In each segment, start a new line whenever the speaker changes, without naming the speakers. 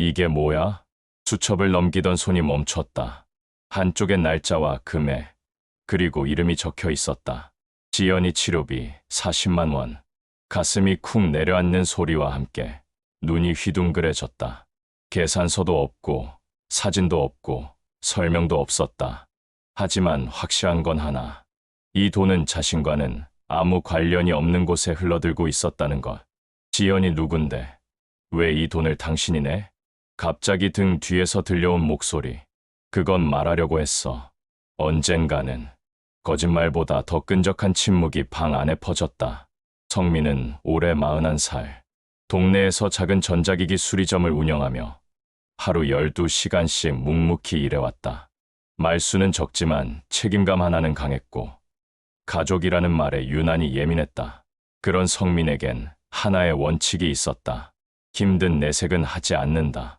이게 뭐야? 수첩을 넘기던 손이 멈췄다. 한쪽엔 날짜와 금액, 그리고 이름이 적혀 있었다. 지연이 치료비 40만 원. 가슴이 쿵 내려앉는 소리와 함께 눈이 휘둥그레졌다. 계산서도 없고 사진도 없고 설명도 없었다. 하지만 확실한 건 하나. 이 돈은 자신과는 아무 관련이 없는 곳에 흘러들고 있었다는 것. 지연이 누군데? 왜 이 돈을 당신이 내? 갑자기 등 뒤에서 들려온 목소리. 그건 말하려고 했어. 언젠가는. 거짓말보다 더 끈적한 침묵이 방 안에 퍼졌다. 성민은 올해 41살. 동네에서 작은 전자기기 수리점을 운영하며 하루 12시간씩 묵묵히 일해왔다. 말수는 적지만 책임감 하나는 강했고 가족이라는 말에 유난히 예민했다. 그런 성민에겐 하나의 원칙이 있었다. 힘든 내색은 하지 않는다.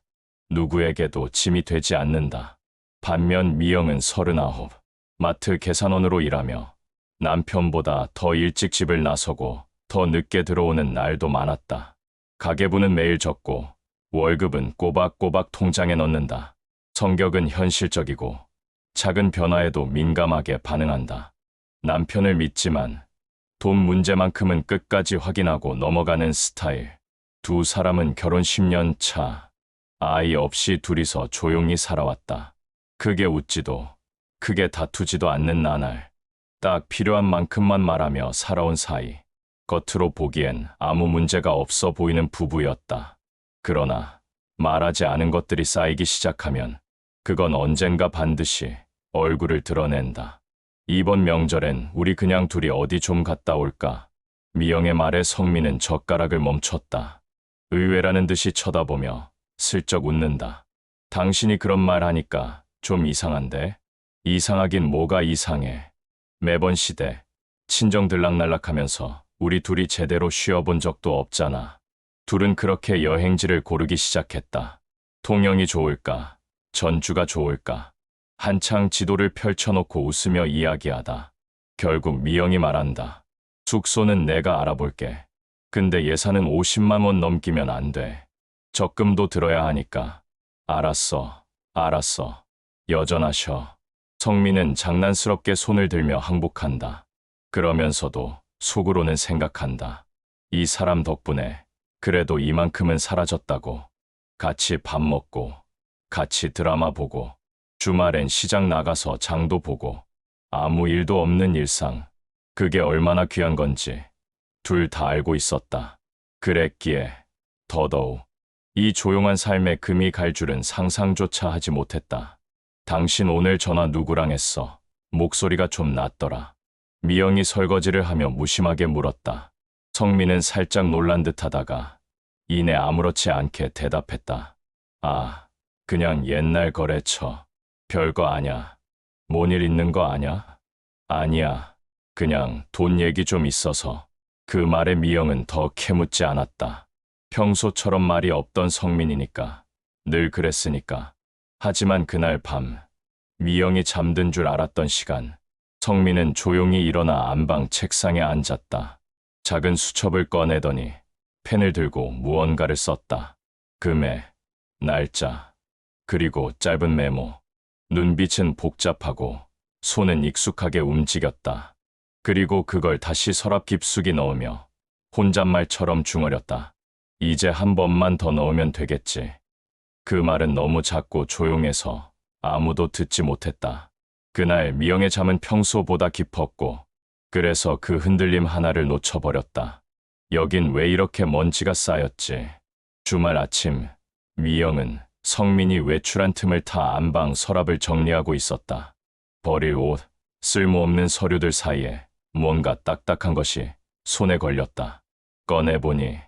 누구에게도 짐이 되지 않는다. 반면 미영은 39, 마트 계산원으로 일하며 남편보다 더 일찍 집을 나서고 더 늦게 들어오는 날도 많았다. 가계부는 매일 적고 월급은 꼬박꼬박 통장에 넣는다. 성격은 현실적이고 작은 변화에도 민감하게 반응한다. 남편을 믿지만 돈 문제만큼은 끝까지 확인하고 넘어가는 스타일. 두 사람은 결혼 10년 차, 아이 없이 둘이서 조용히 살아왔다. 크게 웃지도, 크게 다투지도 않는 나날. 딱 필요한 만큼만 말하며 살아온 사이. 겉으로 보기엔 아무 문제가 없어 보이는 부부였다. 그러나 말하지 않은 것들이 쌓이기 시작하면 그건 언젠가 반드시 얼굴을 드러낸다. 이번 명절엔 우리 그냥 둘이 어디 좀 갔다 올까? 미영의 말에 성민은 젓가락을 멈췄다. 의외라는 듯이 쳐다보며 슬쩍 웃는다. 당신이 그런 말 하니까 좀 이상한데? 이상하긴 뭐가 이상해. 매번 시댁, 친정 들락날락하면서 우리 둘이 제대로 쉬어본 적도 없잖아. 둘은 그렇게 여행지를 고르기 시작했다. 통영이 좋을까? 전주가 좋을까? 한창 지도를 펼쳐놓고 웃으며 이야기하다. 결국 미영이 말한다. 숙소는 내가 알아볼게. 근데 예산은 50만 원 넘기면 안 돼. 적금도 들어야 하니까. 알았어. 알았어. 여전하셔. 성민은 장난스럽게 손을 들며 항복한다. 그러면서도 속으로는 생각한다. 이 사람 덕분에 그래도 이만큼은 사라졌다고. 같이 밥 먹고, 같이 드라마 보고, 주말엔 시장 나가서 장도 보고, 아무 일도 없는 일상. 그게 얼마나 귀한 건지 둘 다 알고 있었다. 그랬기에 더더욱 이 조용한 삶에 금이 갈 줄은 상상조차 하지 못했다. 당신 오늘 전화 누구랑 했어? 목소리가 좀 낮더라. 미영이 설거지를 하며 무심하게 물었다. 성민은 살짝 놀란 듯 하다가 이내 아무렇지 않게 대답했다. 아, 그냥 옛날 거래처. 별거 아냐. 뭔 일 있는 거 아냐? 아니야. 그냥 돈 얘기 좀 있어서. 그 말에 미영은 더 캐묻지 않았다. 평소처럼 말이 없던 성민이니까. 늘 그랬으니까. 하지만 그날 밤, 미영이 잠든 줄 알았던 시간, 성민은 조용히 일어나 안방 책상에 앉았다. 작은 수첩을 꺼내더니 펜을 들고 무언가를 썼다. 금액, 날짜, 그리고 짧은 메모. 눈빛은 복잡하고 손은 익숙하게 움직였다. 그리고 그걸 다시 서랍 깊숙이 넣으며 혼잣말처럼 중얼였다. 이제 한 번만 더 넣으면 되겠지. 그 말은 너무 작고 조용해서 아무도 듣지 못했다. 그날 미영의 잠은 평소보다 깊었고 그래서 그 흔들림 하나를 놓쳐버렸다. 여긴 왜 이렇게 먼지가 쌓였지? 주말 아침 미영은 성민이 외출한 틈을 타 안방 서랍을 정리하고 있었다. 버릴 옷, 쓸모없는 서류들 사이에 뭔가 딱딱한 것이 손에 걸렸다. 꺼내보니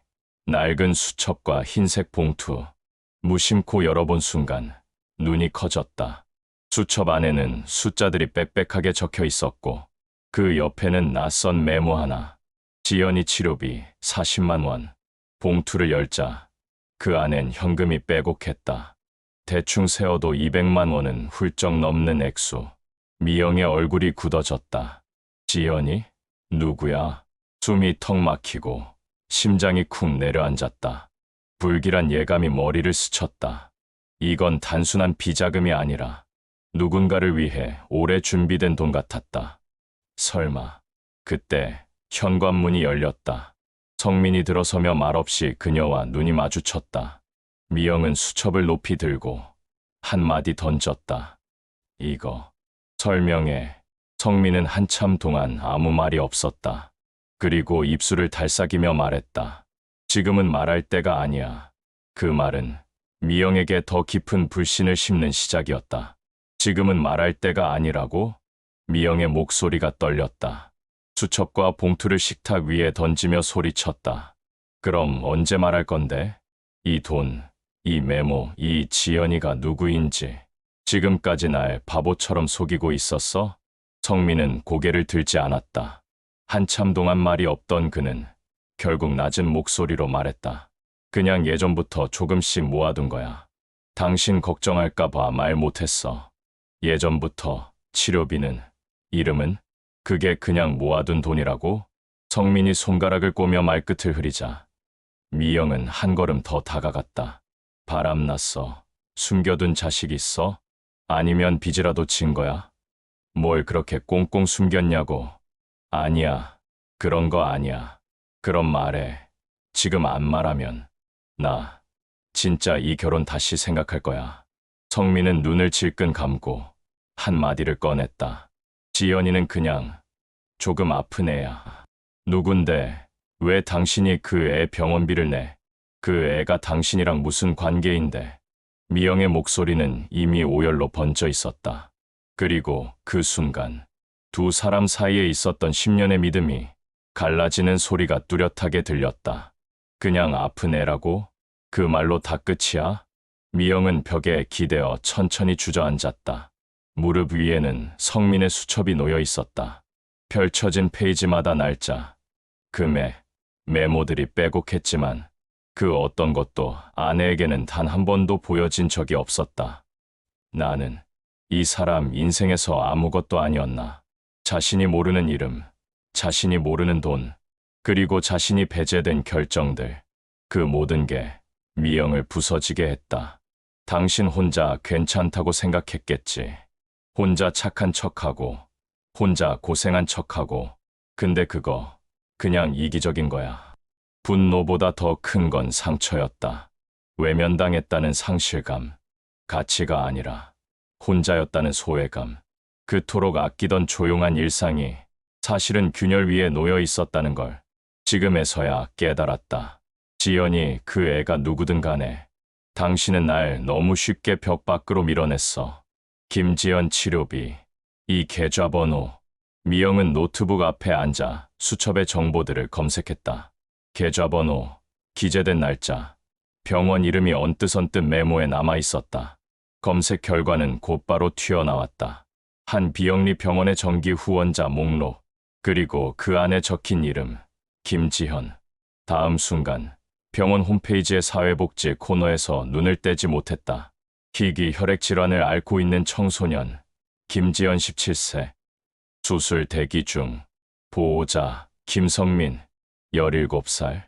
낡은 수첩과 흰색 봉투. 무심코 열어본 순간 눈이 커졌다. 수첩 안에는 숫자들이 빽빽하게 적혀 있었고 그 옆에는 낯선 메모 하나. 지연이 치료비 40만 원. 봉투를 열자 그 안엔 현금이 빼곡했다. 대충 세어도 200만 원은 훌쩍 넘는 액수. 미영의 얼굴이 굳어졌다. 지연이? 누구야? 숨이 턱 막히고 심장이 쿵 내려앉았다. 불길한 예감이 머리를 스쳤다. 이건 단순한 비자금이 아니라 누군가를 위해 오래 준비된 돈 같았다. 설마. 그때 현관문이 열렸다. 성민이 들어서며 말없이 그녀와 눈이 마주쳤다. 미영은 수첩을 높이 들고 한마디 던졌다. 이거. 설명해. 성민은 한참 동안 아무 말이 없었다. 그리고 입술을 달싹이며 말했다. 지금은 말할 때가 아니야. 그 말은 미영에게 더 깊은 불신을 심는 시작이었다. 지금은 말할 때가 아니라고? 미영의 목소리가 떨렸다. 수첩과 봉투를 식탁 위에 던지며 소리쳤다. 그럼 언제 말할 건데? 이 돈, 이 메모, 이 지연이가 누구인지 지금까지 날 바보처럼 속이고 있었어? 성민은 고개를 들지 않았다. 한참 동안 말이 없던 그는 결국 낮은 목소리로 말했다. 그냥 예전부터 조금씩 모아둔 거야. 당신 걱정할까 봐 말 못했어. 예전부터 치료비는, 이름은? 그게 그냥 모아둔 돈이라고? 성민이 손가락을 꼬며 말끝을 흐리자 미영은 한 걸음 더 다가갔다. 바람났어. 숨겨둔 자식 있어? 아니면 빚이라도 진 거야? 뭘 그렇게 꽁꽁 숨겼냐고. 아니야. 그런 거 아니야. 그럼 말해. 지금 안 말하면 나 진짜 이 결혼 다시 생각할 거야. 성민은 눈을 질끈 감고 한마디를 꺼냈다. 지연이는 그냥 조금 아픈 애야. 누군데 왜 당신이 그 애 병원비를 내? 그 애가 당신이랑 무슨 관계인데? 미영의 목소리는 이미 오열로 번져 있었다. 그리고 그 순간 두 사람 사이에 있었던 10년의 믿음이 갈라지는 소리가 뚜렷하게 들렸다. 그냥 아픈 애라고? 그 말로 다 끝이야? 미영은 벽에 기대어 천천히 주저앉았다. 무릎 위에는 성민의 수첩이 놓여 있었다. 펼쳐진 페이지마다 날짜, 금액, 메모들이 빼곡했지만 그 어떤 것도 아내에게는 단 한 번도 보여진 적이 없었다. 나는 이 사람 인생에서 아무것도 아니었나. 자신이 모르는 이름, 자신이 모르는 돈, 그리고 자신이 배제된 결정들. 그 모든 게 미영을 부서지게 했다. 당신 혼자 괜찮다고 생각했겠지. 혼자 착한 척하고, 혼자 고생한 척하고. 근데 그거 그냥 이기적인 거야. 분노보다 더 큰 건 상처였다. 외면당했다는 상실감, 가치가 아니라 혼자였다는 소외감. 그토록 아끼던 조용한 일상이 사실은 균열 위에 놓여 있었다는 걸 지금에서야 깨달았다. 지연이 그 애가 누구든 간에 당신은 날 너무 쉽게 벽 밖으로 밀어냈어. 김지연 치료비, 이 계좌번호. 미영은 노트북 앞에 앉아 수첩의 정보들을 검색했다. 계좌번호, 기재된 날짜, 병원 이름이 언뜻언뜻 메모에 남아 있었다. 검색 결과는 곧바로 튀어나왔다. 한 비영리 병원의 정기 후원자 목록, 그리고 그 안에 적힌 이름, 김지현. 다음 순간 병원 홈페이지의 사회복지 코너에서 눈을 떼지 못했다. 희귀 혈액 질환을 앓고 있는 청소년, 김지연 17세. 수술 대기 중. 보호자, 김성민, 17살.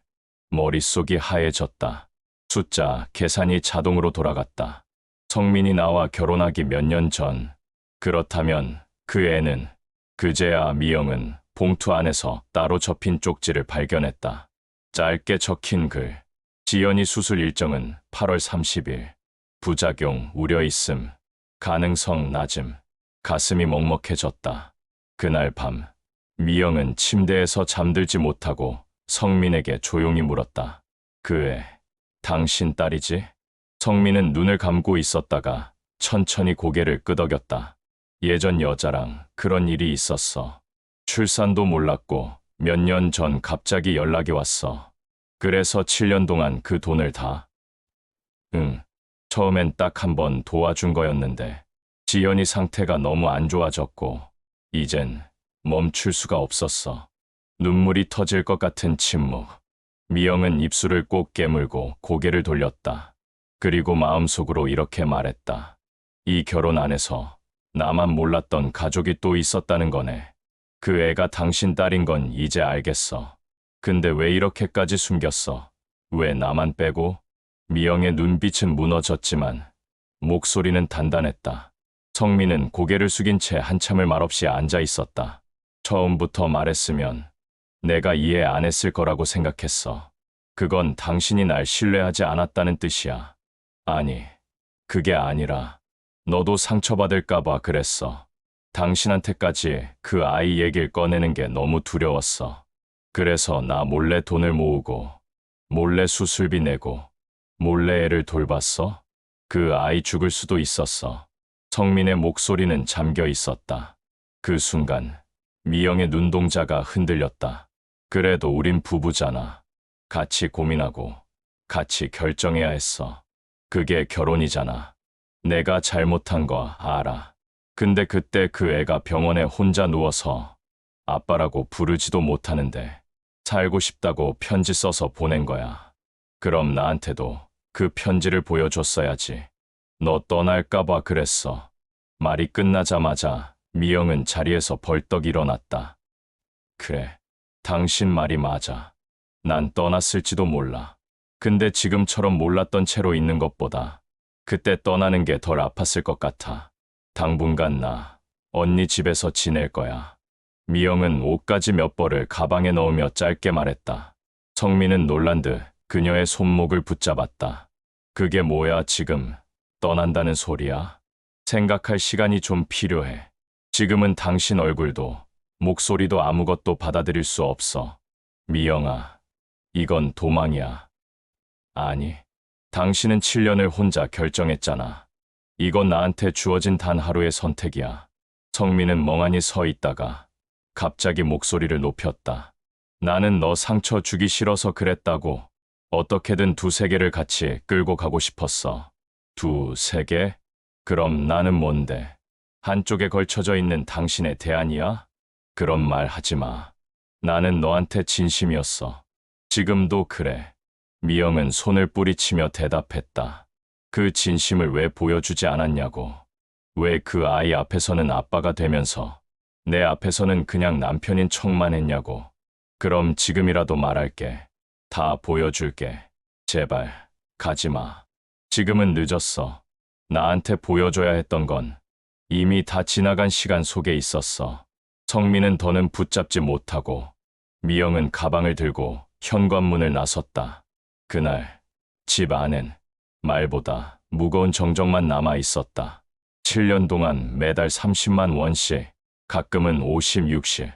머릿속이 하얘졌다. 숫자, 계산이 자동으로 돌아갔다. 성민이 나와 결혼하기 몇 년 전. 그렇다면 그 애는, 그제야 미영은 봉투 안에서 따로 접힌 쪽지를 발견했다. 짧게 적힌 글. 지연이 수술 일정은 8월 30일. 부작용 우려 있음. 가능성 낮음. 가슴이 먹먹해졌다. 그날 밤 미영은 침대에서 잠들지 못하고 성민에게 조용히 물었다. 그 애, 당신 딸이지? 성민은 눈을 감고 있었다가 천천히 고개를 끄덕였다. 예전 여자랑 그런 일이 있었어. 출산도 몰랐고 몇 년 전 갑자기 연락이 왔어. 그래서 7년 동안 그 돈을 다. 응, 처음엔 딱 한 번 도와준 거였는데 지연이 상태가 너무 안 좋아졌고 이젠 멈출 수가 없었어. 눈물이 터질 것 같은 침묵. 미영은 입술을 꼭 깨물고 고개를 돌렸다. 그리고 마음속으로 이렇게 말했다. 이 결혼 안에서 나만 몰랐던 가족이 또 있었다는 거네. 그 애가 당신 딸인 건 이제 알겠어. 근데 왜 이렇게까지 숨겼어? 왜 나만 빼고? 미영의 눈빛은 무너졌지만 목소리는 단단했다. 성민은 고개를 숙인 채 한참을 말없이 앉아 있었다. 처음부터 말했으면 내가 이해 안 했을 거라고 생각했어. 그건 당신이 날 신뢰하지 않았다는 뜻이야. 아니, 그게 아니라 너도 상처받을까봐 그랬어. 당신한테까지 그 아이 얘길 꺼내는 게 너무 두려웠어. 그래서 나 몰래 돈을 모으고, 몰래 수술비 내고, 몰래 애를 돌봤어? 그 아이 죽을 수도 있었어. 성민의 목소리는 잠겨 있었다. 그 순간 미영의 눈동자가 흔들렸다. 그래도 우린 부부잖아. 같이 고민하고 같이 결정해야 했어. 그게 결혼이잖아. 내가 잘못한 거 알아. 근데 그때 그 애가 병원에 혼자 누워서 아빠라고 부르지도 못하는데 살고 싶다고 편지 써서 보낸 거야. 그럼 나한테도 그 편지를 보여줬어야지. 너 떠날까봐 그랬어. 말이 끝나자마자 미영은 자리에서 벌떡 일어났다. 그래, 당신 말이 맞아. 난 떠났을지도 몰라. 근데 지금처럼 몰랐던 채로 있는 것보다 그때 떠나는 게 덜 아팠을 것 같아. 당분간 나 언니 집에서 지낼 거야. 미영은 옷가지 몇 벌을 가방에 넣으며 짧게 말했다. 성민은 놀란 듯 그녀의 손목을 붙잡았다. 그게 뭐야 지금 떠난다는 소리야? 생각할 시간이 좀 필요해. 지금은 당신 얼굴도 목소리도 아무것도 받아들일 수 없어. 미영아, 이건 도망이야. 아니, 당신은 7년을 혼자 결정했잖아. 이건 나한테 주어진 단 하루의 선택이야. 성민은 멍하니 서 있다가 갑자기 목소리를 높였다. 나는 너 상처 주기 싫어서 그랬다고. 어떻게든 두세 개를 같이 끌고 가고 싶었어. 두세 개? 그럼 나는 뭔데? 한쪽에 걸쳐져 있는 당신의 대안이야? 그런 말 하지 마. 나는 너한테 진심이었어. 지금도 그래. 미영은 손을 뿌리치며 대답했다. 그 진심을 왜 보여주지 않았냐고. 왜 그 아이 앞에서는 아빠가 되면서 내 앞에서는 그냥 남편인 척만 했냐고. 그럼 지금이라도 말할게. 다 보여줄게. 제발, 가지 마. 지금은 늦었어. 나한테 보여줘야 했던 건 이미 다 지나간 시간 속에 있었어. 성민은 더는 붙잡지 못하고 미영은 가방을 들고 현관문을 나섰다. 그날 집 안엔 말보다 무거운 정적만 남아 있었다. 7년 동안 매달 30만 원씩, 가끔은 50, 60.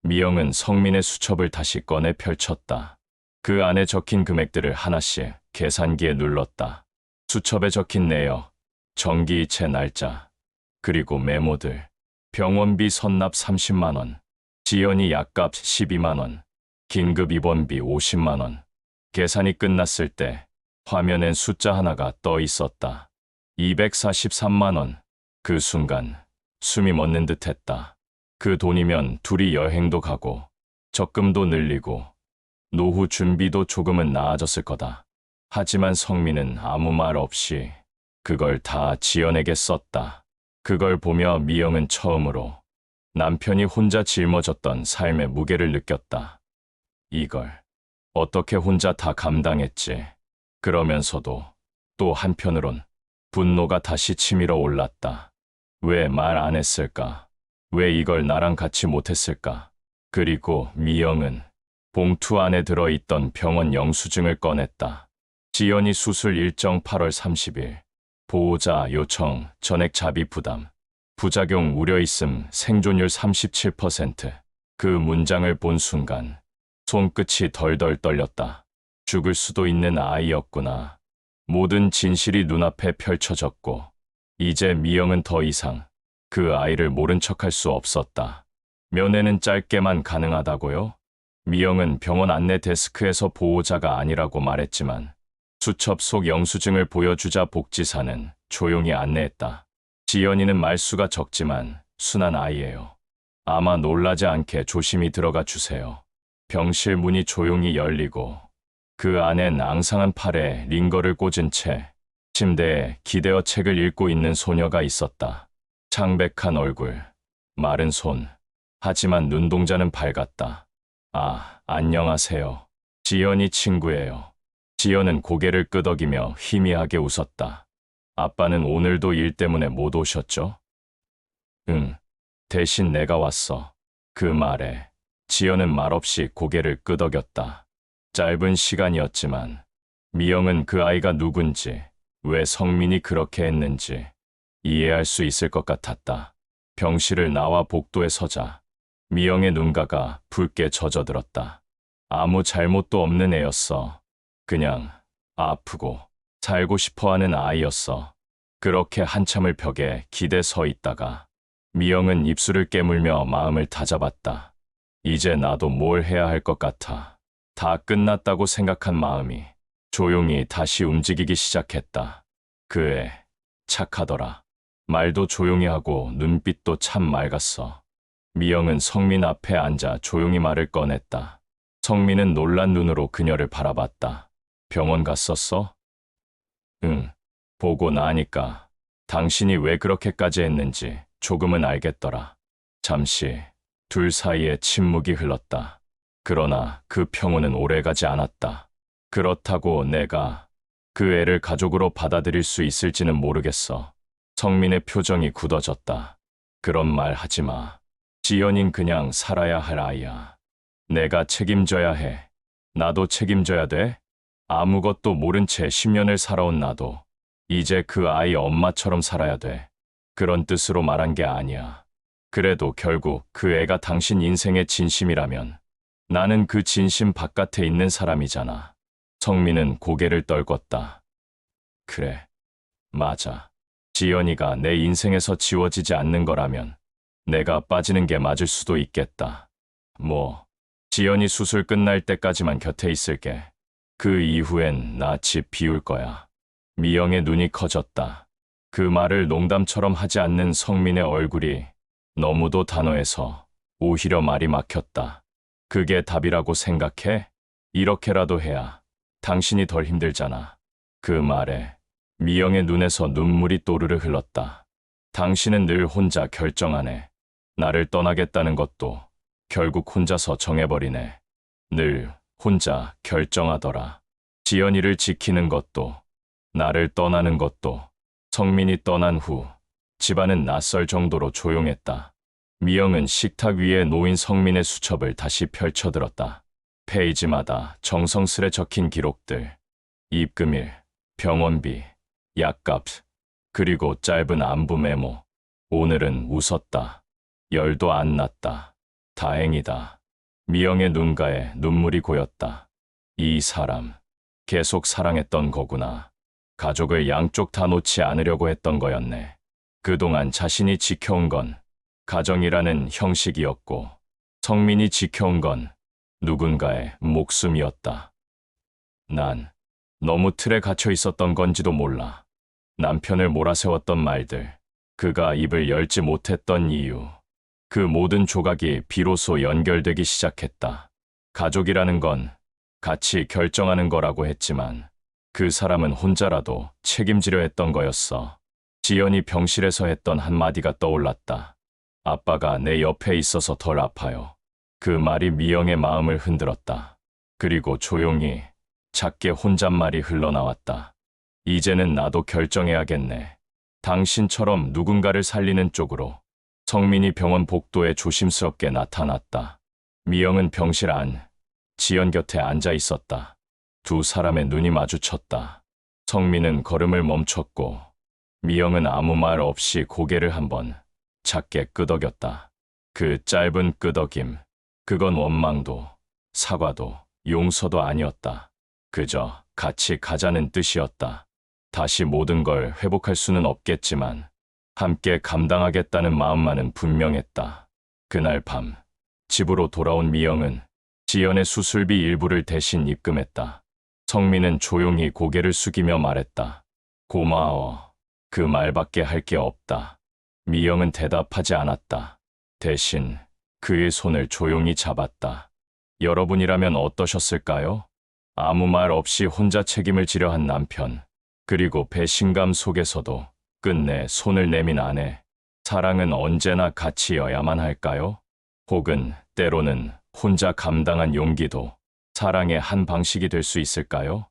미영은 성민의 수첩을 다시 꺼내 펼쳤다. 그 안에 적힌 금액들을 하나씩 계산기에 눌렀다. 수첩에 적힌 내역, 전기이체 날짜, 그리고 메모들. 병원비 선납 30만 원, 지연이 약값 12만 원, 긴급 입원비 50만 원. 계산이 끝났을 때 화면엔 숫자 하나가 떠 있었다. 243만 원. 그 순간 숨이 멎는 듯 했다. 그 돈이면 둘이 여행도 가고 적금도 늘리고 노후 준비도 조금은 나아졌을 거다. 하지만 성민은 아무 말 없이 그걸 다 지연에게 썼다. 그걸 보며 미영은 처음으로 남편이 혼자 짊어졌던 삶의 무게를 느꼈다. 이걸 어떻게 혼자 다 감당했지. 그러면서도 또 한편으론 분노가 다시 치밀어 올랐다. 왜 말 안 했을까? 왜 이걸 나랑 같이 못했을까? 그리고 미영은 봉투 안에 들어있던 병원 영수증을 꺼냈다. 지연이 수술 일정 8월 30일. 보호자 요청, 전액 자비 부담. 부작용 우려 있음, 생존율 37%. 그 문장을 본 순간 손끝이 덜덜 떨렸다. 죽을 수도 있는 아이였구나. 모든 진실이 눈앞에 펼쳐졌고 이제 미영은 더 이상 그 아이를 모른 척할 수 없었다. 면회는 짧게만 가능하다고요? 미영은 병원 안내 데스크에서 보호자가 아니라고 말했지만 수첩 속 영수증을 보여주자 복지사는 조용히 안내했다. 지연이는 말수가 적지만 순한 아이예요. 아마 놀라지 않게 조심히 들어가 주세요. 병실 문이 조용히 열리고 그 안엔 앙상한 팔에 링거를 꽂은 채 침대에 기대어 책을 읽고 있는 소녀가 있었다. 창백한 얼굴, 마른 손, 하지만 눈동자는 밝았다. 아, 안녕하세요. 지연이 친구예요. 지연은 고개를 끄덕이며 희미하게 웃었다. 아빠는 오늘도 일 때문에 못 오셨죠? 응. 대신 내가 왔어. 그 말에 지연은 말없이 고개를 끄덕였다. 짧은 시간이었지만 미영은 그 아이가 누군지, 왜 성민이 그렇게 했는지 이해할 수 있을 것 같았다. 병실을 나와 복도에 서자 미영의 눈가가 붉게 젖어들었다. 아무 잘못도 없는 애였어. 그냥 아프고 살고 싶어하는 아이였어. 그렇게 한참을 벽에 기대 서 있다가 미영은 입술을 깨물며 마음을 다잡았다. 이제 나도 뭘 해야 할 것 같아. 다 끝났다고 생각한 마음이 조용히 다시 움직이기 시작했다. 그 애 착하더라. 말도 조용히 하고 눈빛도 참 맑았어. 미영은 성민 앞에 앉아 조용히 말을 꺼냈다. 성민은 놀란 눈으로 그녀를 바라봤다. 병원 갔었어? 응. 보고 나니까 당신이 왜 그렇게까지 했는지 조금은 알겠더라. 잠시 둘 사이에 침묵이 흘렀다. 그러나 그 평온은 오래가지 않았다. 그렇다고 내가 그 애를 가족으로 받아들일 수 있을지는 모르겠어. 성민의 표정이 굳어졌다. 그런 말 하지 마. 지연인 그냥 살아야 할 아이야. 내가 책임져야 해. 나도 책임져야 돼? 아무것도 모른 채 10년을 살아온 나도 이제 그 아이 엄마처럼 살아야 돼. 그런 뜻으로 말한 게 아니야. 그래도 결국 그 애가 당신 인생의 진심이라면 나는 그 진심 바깥에 있는 사람이잖아. 성민은 고개를 떨궜다. 그래, 맞아. 지연이가 내 인생에서 지워지지 않는 거라면 내가 빠지는 게 맞을 수도 있겠다. 뭐, 지연이 수술 끝날 때까지만 곁에 있을게. 그 이후엔 나 집 비울 거야. 미영의 눈이 커졌다. 그 말을 농담처럼 하지 않는 성민의 얼굴이 너무도 단호해서 오히려 말이 막혔다. 그게 답이라고 생각해? 이렇게라도 해야 당신이 덜 힘들잖아. 그 말에 미영의 눈에서 눈물이 또르르 흘렀다. 당신은 늘 혼자 결정하네. 나를 떠나겠다는 것도 결국 혼자서 정해버리네. 늘 혼자 결정하더라. 지연이를 지키는 것도, 나를 떠나는 것도. 성민이 떠난 후 집안은 낯설 정도로 조용했다. 미영은 식탁 위에 놓인 성민의 수첩을 다시 펼쳐들었다. 페이지마다 정성스레 적힌 기록들, 입금일, 병원비, 약값, 그리고 짧은 안부 메모. 오늘은 웃었다. 열도 안 났다. 다행이다. 미영의 눈가에 눈물이 고였다. 이 사람, 계속 사랑했던 거구나. 가족을 양쪽 다 놓지 않으려고 했던 거였네. 그동안 자신이 지켜온 건 가정이라는 형식이었고, 성민이 지켜온 건 누군가의 목숨이었다. 난 너무 틀에 갇혀 있었던 건지도 몰라. 남편을 몰아세웠던 말들, 그가 입을 열지 못했던 이유, 그 모든 조각이 비로소 연결되기 시작했다. 가족이라는 건 같이 결정하는 거라고 했지만 그 사람은 혼자라도 책임지려 했던 거였어. 지연이 병실에서 했던 한마디가 떠올랐다. 아빠가 내 옆에 있어서 덜 아파요. 그 말이 미영의 마음을 흔들었다. 그리고 조용히 작게 혼잣말이 흘러나왔다. 이제는 나도 결정해야겠네. 당신처럼 누군가를 살리는 쪽으로. 성민이 병원 복도에 조심스럽게 나타났다. 미영은 병실 안, 지연 곁에 앉아 있었다. 두 사람의 눈이 마주쳤다. 성민은 걸음을 멈췄고 미영은 아무 말 없이 고개를 한번 작게 끄덕였다. 그 짧은 끄덕임, 그건 원망도, 사과도, 용서도 아니었다. 그저 같이 가자는 뜻이었다. 다시 모든 걸 회복할 수는 없겠지만 함께 감당하겠다는 마음만은 분명했다. 그날 밤, 집으로 돌아온 미영은 지연의 수술비 일부를 대신 입금했다. 성민은 조용히 고개를 숙이며 말했다. 고마워. 그 말밖에 할 게 없다. 미영은 대답하지 않았다. 대신 그의 손을 조용히 잡았다. 여러분이라면 어떠셨을까요? 아무 말 없이 혼자 책임을 지려 한 남편, 그리고 배신감 속에서도 끝내 손을 내민 아내. 사랑은 언제나 같이여야만 할까요? 혹은 때로는 혼자 감당한 용기도 사랑의 한 방식이 될 수 있을까요?